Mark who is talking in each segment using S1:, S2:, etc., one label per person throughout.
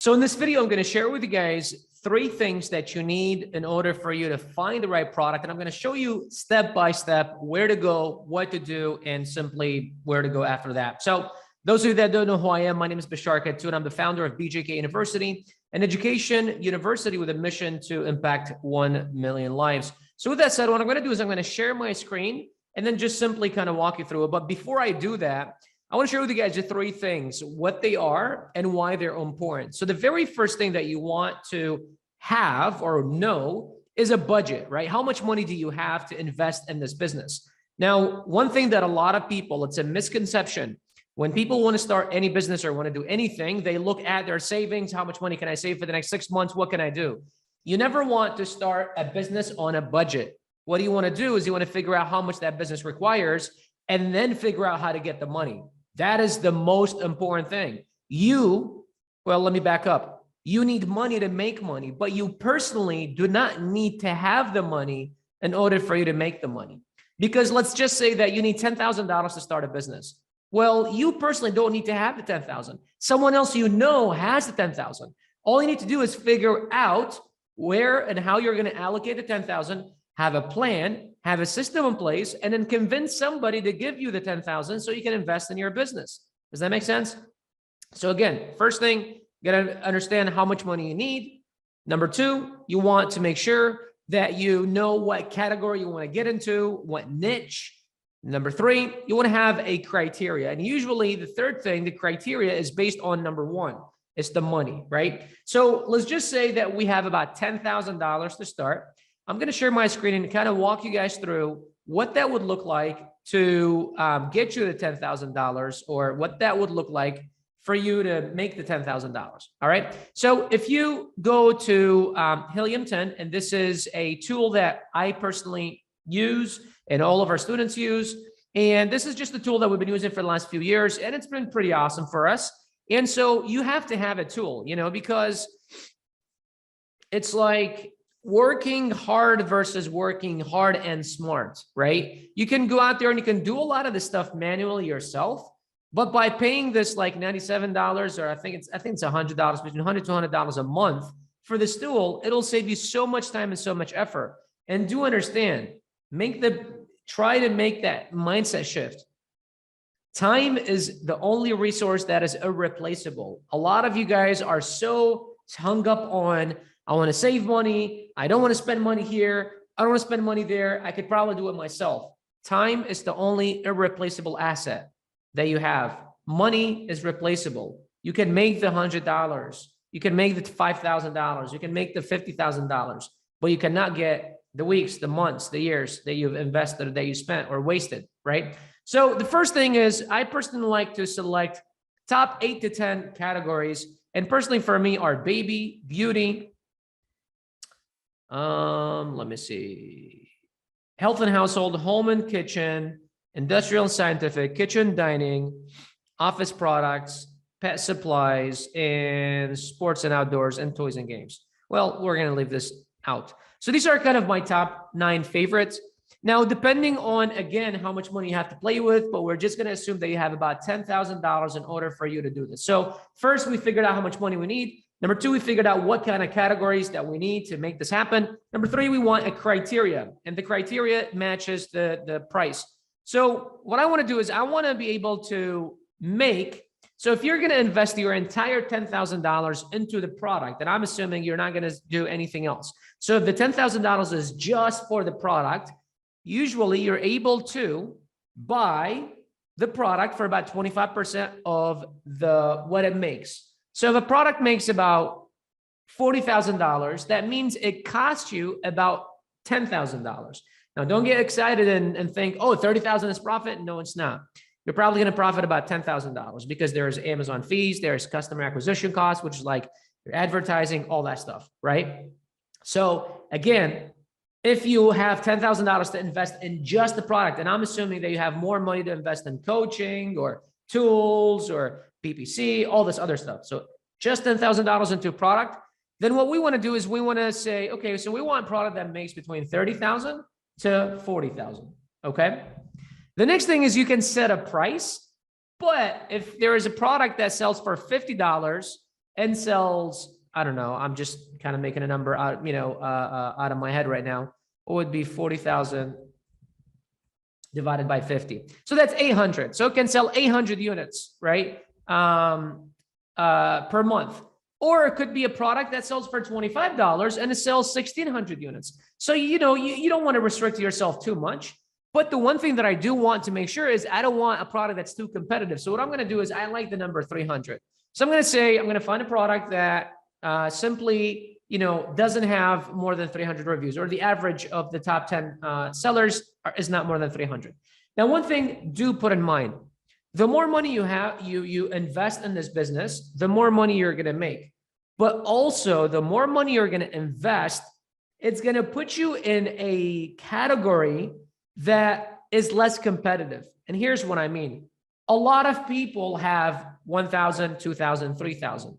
S1: So in this video, I'm going to share with you guys 3 things that you need in order for you to find the right product. And I'm going to show you step by step where to go, what to do, and simply where to go after that. So those of you that don't know who I am, my name is BJK University, and I'm the founder of BJK University, an education university with a mission to impact 1 million lives. So with that said, what I'm going to do is I'm going to share my screen and then just simply kind of walk you through it. But before I do that, I want to share with you guys the 3 things, what they are and why they're important. So the very first thing that you want to have or know is a budget, right? How much money do you have to invest in this business? Now, one thing that a lot of people, it's a misconception. When people want to start any business or want to do anything, they look at their savings. How much money can I save for the next 6 months? What can I do? You never want to start a business on a budget. What you want to do is you want to figure out how much that business requires and then figure out how to get the money. That is the most important thing. Well, let me back up. You need money to make money, but you personally do not need to have the money in order for you to make the money. Because let's just say that you need $10,000 to start a business. Well, you personally don't need to have the 10,000. Someone else you know has the 10,000. All you need to do is figure out where and how you're going to allocate the 10,000, have a plan, have a system in place, and then convince somebody to give you the 10,000 so you can invest in your business. Does that make sense? So again, first thing, you got to understand how much money you need. Number 2, you want to make sure that you know what category you want to get into, what niche. Number 3, you want to have a criteria. And usually the third thing, the criteria is based on number 1. It's the money, right? So let's just say that we have about $10,000 to start. I'm going to share my screen and kind of walk you guys through what that would look like to get you the $10,000 or what that would look like for you to make the $10,000. All right. So if you go to Helium 10, and this is a tool that I personally use and all of our students use. And this is just a tool that we've been using for the last few years, and it's been pretty awesome for us. And so you have to have a tool, because it's like working hard versus working hard and smart, right? You can go out there and you can do a lot of this stuff manually yourself, but by paying this like $97 or I think it's $100, between $100 to $200 a month for this tool, it'll save you so much time and so much effort. And do understand, try to make that mindset shift. Time is the only resource that is irreplaceable. A lot of you guys are so hung up on, I want to save money. I don't want to spend money here. I don't want to spend money there. I could probably do it myself. Time is the only irreplaceable asset that you have. Money is replaceable. You can make the $100. You can make the $5,000. You can make the $50,000, but you cannot get the weeks, the months, the years that you've invested, that you spent or wasted, right? So the first thing is I personally like to select top 8 to 10 categories. And personally for me are baby, beauty, let me see, health and household, home and kitchen, industrial and scientific, kitchen, dining, office products, pet supplies, and sports and outdoors, and toys and games. Well, we're going to leave this out. So these are kind of my top 9 favorites. Now, depending on, again, how much money you have to play with, but we're just going to assume that you have about $10,000 in order for you to do this. So first, we figured out how much money we need. Number 2, we figured out what kind of categories that we need to make this happen. Number 3, we want a criteria, and the criteria matches the price. So what I want to do is I want to be able to so if you're going to invest your entire $10,000 into the product, then I'm assuming you're not going to do anything else. So if the $10,000 is just for the product, usually you're able to buy the product for about 25% of what it makes. So if a product makes about $40,000, that means it costs you about $10,000. Now, don't get excited and think, oh, 30,000 is profit. No, it's not. You're probably going to profit about $10,000 because there's Amazon fees, there's customer acquisition costs, which is like your advertising, all that stuff, right? So again, if you have $10,000 to invest in just the product, and I'm assuming that you have more money to invest in coaching or tools or PPC, all this other stuff. So just $10,000 into a product, then what we want to do is we want to say, okay, so we want a product that makes between 30,000 to 40,000. Okay. The next thing is you can set a price, but if there is a product that sells for $50 and sells, I don't know, I'm just kind of making a number out, out of my head right now. What would be 40,000 divided by 50? So that's 800. So it can sell 800 units, right? Per month. Or it could be a product that sells for $25 and it sells 1,600 units. So, you don't want to restrict yourself too much. But the one thing that I do want to make sure is I don't want a product that's too competitive. So what I'm going to do is I like the number 300. So I'm going to say I'm going to find a product that simply, doesn't have more than 300 reviews, or the average of the top 10 sellers is not more than 300. Now, one thing do put in mind, the more money you have, you invest in this business, the more money you're going to make. But also the more money you're going to invest, it's going to put you in a category that is less competitive. And here's what I mean. A lot of people have 1,000, 2,000, 3,000.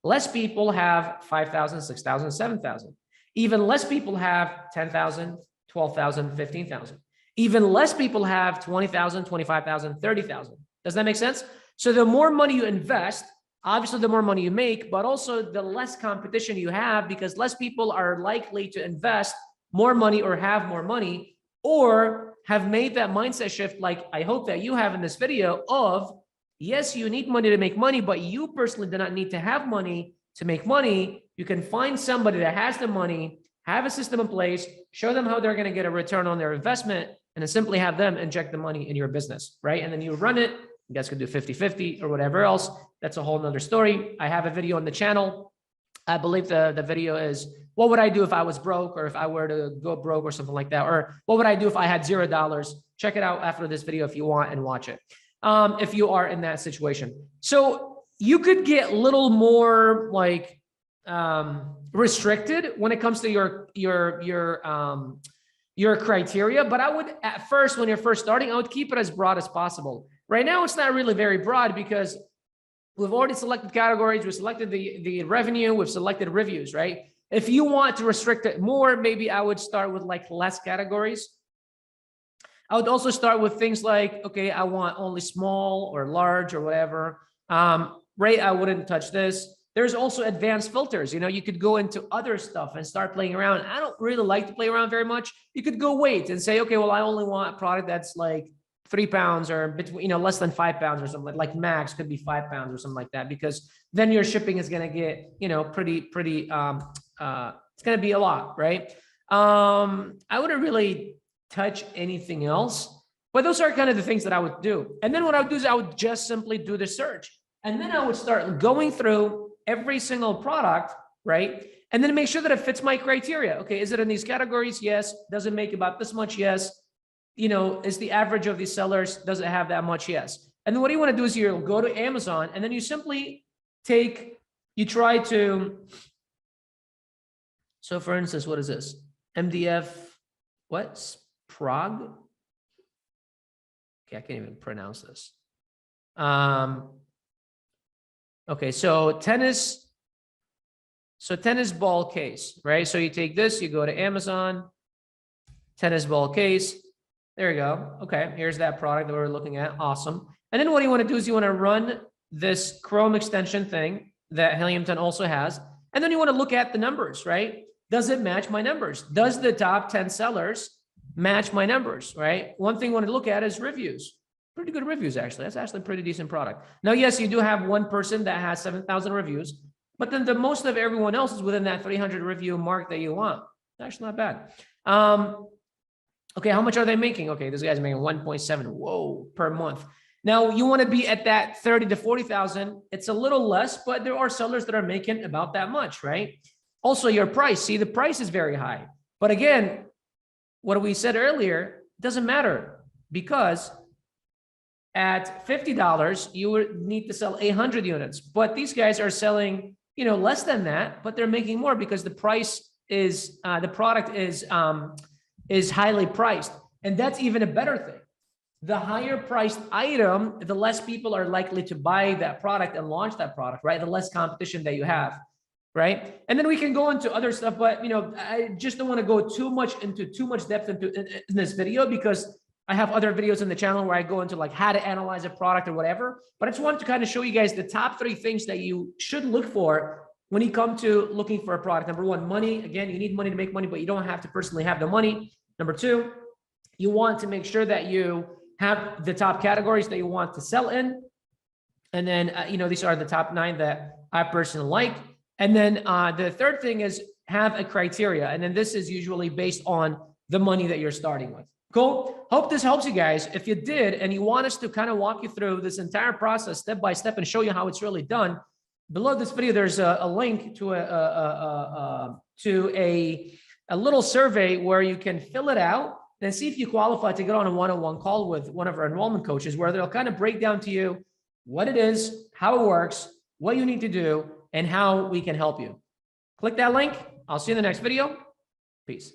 S1: Less people have 5,000, 6,000, 7,000. Even less people have 10,000, 12,000, 15,000. Even less people have 20,000, 25,000, 30,000. Does that make sense? So the more money you invest, obviously the more money you make, but also the less competition you have, because less people are likely to invest more money or have more money, or have made that mindset shift, like I hope that you have in this video, of yes, you need money to make money, but you personally do not need to have money to make money. You can find somebody that has the money, have a system in place, show them how they're going to get a return on their investment, and then simply have them inject the money in your business, right? And then you run it. You guys could do 50-50 or whatever else. That's a whole nother story. I have a video on the channel. I believe the video is, what would I do if I was broke, or if I were to go broke or something like that? Or what would I do if I had $0? Check it out after this video if you want, and watch it. If you are in that situation. So you could get a little more like restricted when it comes to your criteria. But I would, at first, when you're first starting, I would keep it as broad as possible. Right now, it's not really very broad because we've already selected categories. We selected the revenue. We've selected reviews, right? If you want to restrict it more, maybe I would start with like less categories. I would also start with things like, okay, I want only small or large or whatever. Right, I wouldn't touch this. There's also advanced filters. You could go into other stuff and start playing around. I don't really like to play around very much. You could go weight and say, okay, well, I only want a product that's like 3 pounds or between, less than 5 pounds or something, like max could be 5 pounds or something like that, because then your shipping is going to get, pretty, it's going to be a lot, right? I wouldn't really touch anything else, but those are kind of the things that I would do. And then what I would do is I would just simply do the search. And then I would start going through every single product, right? And then make sure that it fits my criteria. Okay, is it in these categories? Yes. Does it make about this much? Yes. Is the average of these sellers, does it have that much? Yes. And then what you want to do is you'll go to Amazon, and then you simply try to, so for instance, what is this? MDF, what? Prague? Okay, I can't even pronounce this. Okay, so tennis ball case, right? So you take this, you go to Amazon, tennis ball case. There you go. Okay, here's that product that we're looking at. Awesome. And then what you want to do is you want to run this Chrome extension thing that Heliumton also has. And then you want to look at the numbers, right? Does it match my numbers? Does the top 10 sellers match my numbers, right? One thing you want to look at is reviews. Pretty good reviews, actually. That's actually a pretty decent product. Now, yes, you do have one person that has 7,000 reviews, but then the most of everyone else is within that 300 review mark that you want. Actually not bad. Okay, how much are they making? Okay, this guy's making 1.7, whoa, per month. Now, you want to be at that 30 to 40,000. It's a little less, but there are sellers that are making about that much, right? Also, your price. See, the price is very high. But again, what we said earlier, doesn't matter, because at $50, you would need to sell 800 units. But these guys are selling, less than that, but they're making more because the price is, the product is highly priced. And that's even a better thing. The higher priced item, the less people are likely to buy that product and launch that product, right? The less competition that you have, right? And then we can go into other stuff, but I just don't want to go too much depth in this video, because I have other videos on the channel where I go into like how to analyze a product or whatever, but I just wanted to kind of show you guys the top 3 things that you should look for when you come to looking for a product. Number 1, money. Again, you need money to make money, but you don't have to personally have the money. Number 2, you want to make sure that you have the top categories that you want to sell in. And then, these are the top 9 that I personally like. And then the third thing is have a criteria. And then this is usually based on the money that you're starting with. Cool. Hope this helps you guys. If you did, and you want us to kind of walk you through this entire process step by step and show you how it's really done, below this video, there's a link to a little survey where you can fill it out and see if you qualify to get on a one-on-one call with one of our enrollment coaches, where they'll kind of break down to you what it is, how it works, what you need to do, and how we can help you. Click that link. I'll see you in the next video. Peace.